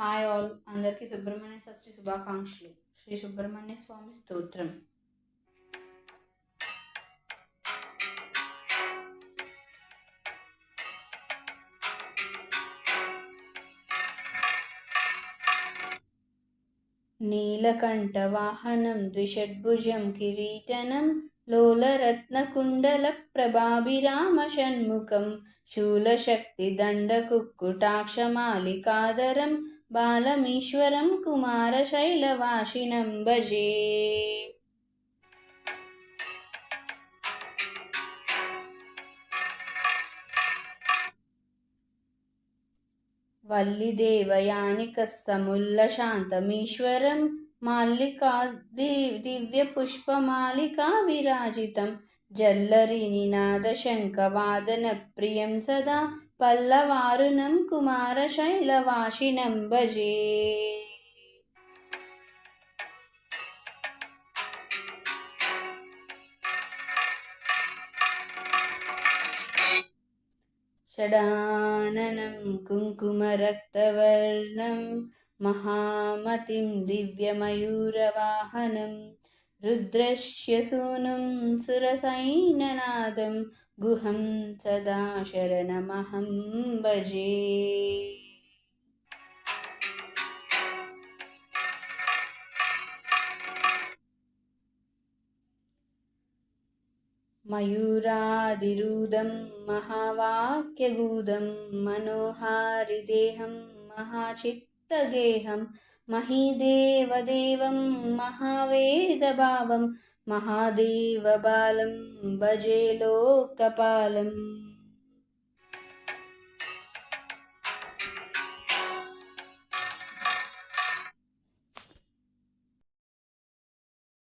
Hi all, అందరికీ సుబ్రహ్మణ్య షష్ఠి శుభాకాంక్షలు. శ్రీ సుబ్రహ్మణ్య స్వామి స్తోత్రం. నీలకంఠ వాహనం ద్విషడ్భుజం కిరీటనం లోలరత్నకుండల ప్రభాభిరామ షణ్ముఖం శూలశక్తి దండకుక్కుటాక్షమాలికాదరం బాలమీశ్వరం కుమారశైలవాసినం భజే. वल्लिदेवयानिकसमुल्लशान्तमीश्वरं माल्लिका दिव्यपुष्पमालिका विराजितं जल्लरिनिनादशङ्खवादनप्रियं सदा पल्लवारुणं कुमारशैलवासिनं भजे. षडाननं कुङ्कुमरक्तवर्णं महामतिं दिव्यमयूरवाहनं रुद्रस्य सूनुं सुरसैन्यनादं गुहं सदा शरणमहं भजे. मयूरादिरूढं महावाक्यगूढं मनोहारिदेहं महाचित्तगेहं महीदेवदेवं महावेदभावं महादेवबालं भजे लोकपालम्.